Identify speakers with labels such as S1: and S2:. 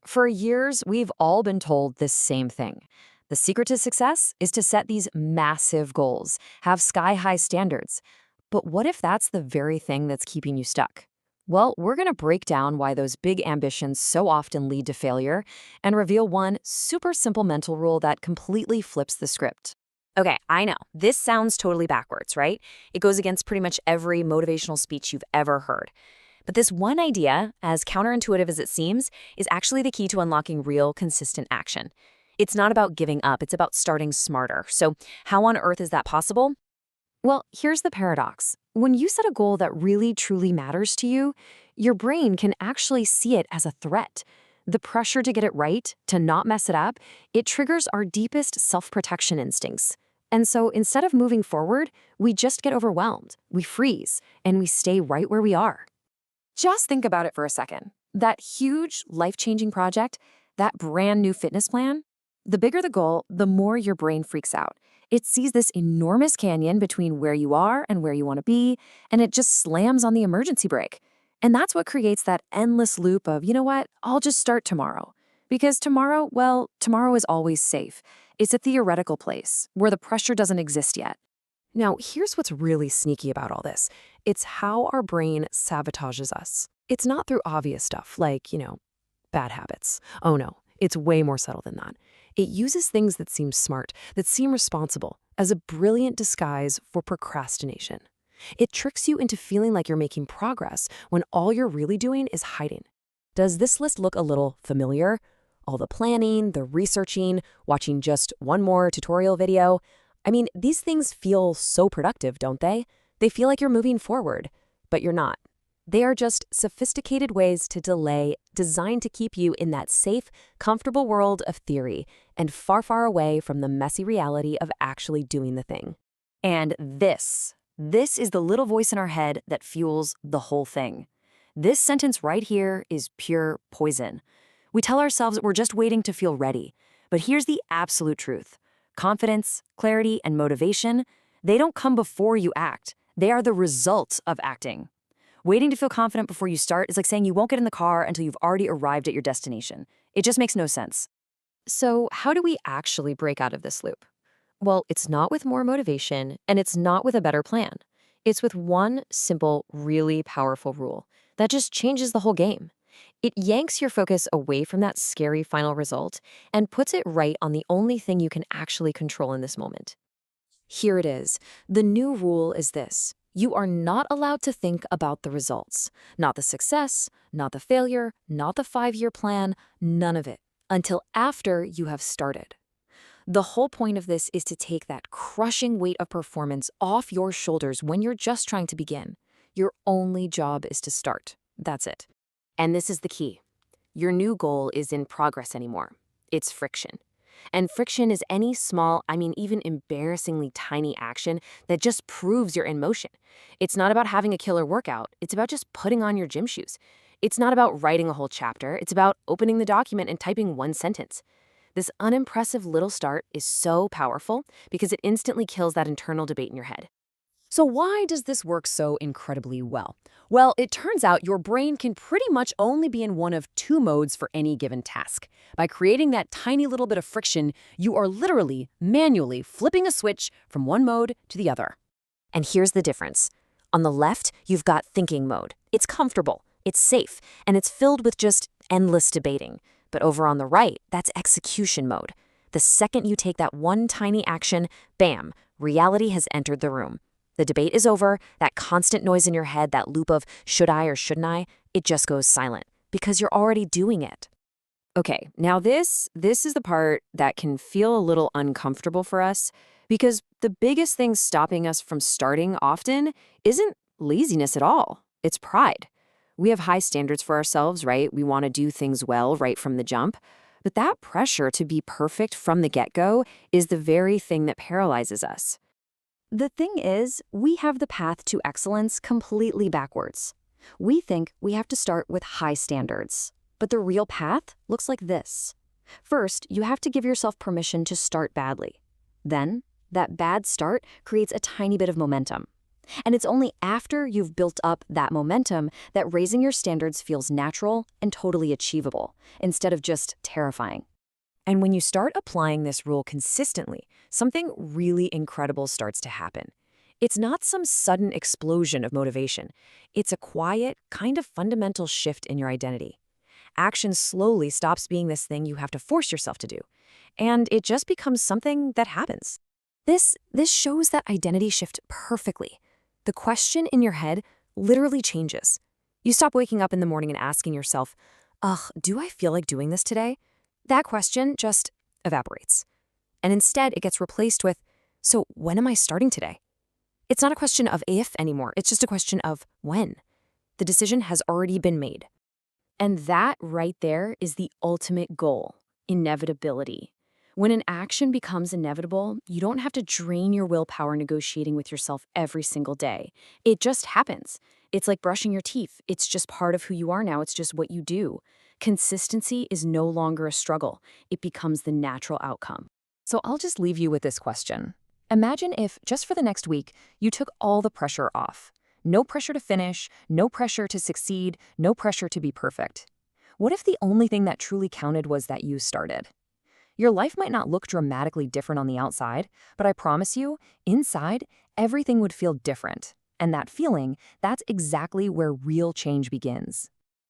S1: For years, we've all been told this same thing. The secret to success is to set these massive goals, have sky-high standards. But what if that's the very thing that's keeping you stuck? Well, we're going to break down why those big ambitions so often lead to failure and reveal one super simple mental rule that completely flips the script.
S2: Okay, I know. This sounds totally backwards, right? It goes against pretty much every motivational speech you've ever heard. But this one idea, as counterintuitive as it seems, is actually the key to unlocking real, consistent action. It's not about giving up, it's about starting smarter. So how on earth is that possible?
S1: Well, here's the paradox. When you set a goal that really truly matters to you, your brain can actually see it as a threat. The pressure to get it right, to not mess it up, it triggers our deepest self-protection instincts. And so instead of moving forward, we just get overwhelmed, we freeze, and we stay right where we are. Just think about it for a second. That huge, life-changing project, that brand new fitness plan, the bigger the goal, the more your brain freaks out. It sees this enormous canyon between where you are and where you want to be, and it just slams on the emergency brake. And that's what creates that endless loop of, you know what, I'll just start tomorrow. Because tomorrow, well, tomorrow is always safe. It's a theoretical place where the pressure doesn't exist yet. Now, here's what's really sneaky about all this. It's how our brain sabotages us. It's not through obvious stuff like, bad habits. Oh no, it's way more subtle than that. It uses things that seem smart, that seem responsible, as a brilliant disguise for procrastination. It tricks you into feeling like you're making progress when all you're really doing is hiding. Does this list look a little familiar? All the planning, the researching, watching just one more tutorial video. I mean, these things feel so productive, don't they? They feel like you're moving forward, but you're not. They are just sophisticated ways to delay, designed to keep you in that safe, comfortable world of theory and far, far away from the messy reality of actually doing the thing. And this is the little voice in our head that fuels the whole thing. This sentence right here is pure poison. We tell ourselves we're just waiting to feel ready. But here's the absolute truth. Confidence, clarity, and motivation, they don't come before you act. They are the result of acting. Waiting to feel confident before you start is like saying you won't get in the car until you've already arrived at your destination. It just makes no sense. So how do we actually break out of this loop? Well, it's not with more motivation, and it's not with a better plan. It's with one simple, really powerful rule that just changes the whole game. It yanks your focus away from that scary final result and puts it right on the only thing you can actually control in this moment. Here it is. The new rule is this. You are not allowed to think about the results. Not the success, not the failure, not the 5-year plan, none of it, until after you have started. The whole point of this is to take that crushing weight of performance off your shoulders when you're just trying to begin. Your only job is to start. That's it. And this is the key. Your new goal isn't progress anymore. It's friction. And friction is any small, even embarrassingly tiny action that just proves you're in motion. It's not about having a killer workout. It's about just putting on your gym shoes. It's not about writing a whole chapter. It's about opening the document and typing one sentence. This unimpressive little start is so powerful because it instantly kills that internal debate in your head. So why does this work so incredibly well? Well, it turns out your brain can pretty much only be in one of 2 modes for any given task. By creating that tiny little bit of friction, you are literally, manually flipping a switch from one mode to the other. And here's the difference. On the left, you've got thinking mode. It's comfortable, it's safe, and it's filled with just endless debating. But over on the right, that's execution mode. The second you take that one tiny action, bam, reality has entered the room. The debate is over, that constant noise in your head, that loop of should I or shouldn't I, it just goes silent because you're already doing it. Okay, now this is the part that can feel a little uncomfortable for us because the biggest thing stopping us from starting often isn't laziness at all. It's pride. We have high standards for ourselves, right? We want to do things well right from the jump. But that pressure to be perfect from the get-go is the very thing that paralyzes us. The thing is, we have the path to excellence completely backwards. We think we have to start with high standards, but the real path looks like this. First, you have to give yourself permission to start badly. Then, that bad start creates a tiny bit of momentum.
S2: And it's only after you've built up that momentum that raising your standards feels natural and totally achievable, instead of just terrifying. And when you start applying this rule consistently, something really incredible starts to happen. It's not some sudden explosion of motivation. It's a quiet, kind of fundamental shift in your identity. Action slowly stops being this thing you have to force yourself to do, and it just becomes something that happens. This shows that identity shift perfectly. The question in your head literally changes. You stop waking up in the morning and asking yourself, ugh, do I feel like doing this today? That question just evaporates. And instead, it gets replaced with, so when am I starting today? It's not a question of if anymore, it's just a question of when. The decision has already been made. And that right there is the ultimate goal, inevitability. When an action becomes inevitable, you don't have to drain your willpower negotiating with yourself every single day. It just happens. It's like brushing your teeth. It's just part of who you are now. It's just what you do. Consistency is no longer a struggle. It becomes the natural outcome. So I'll just leave you with this question. Imagine if, just for the next week, you took all the pressure off. No pressure to finish, no pressure to succeed, no pressure to be perfect. What if the only thing that truly counted was that you started? Your life might not look dramatically different on the outside, but I promise you, inside, everything would feel different. And that feeling, that's exactly where real change begins.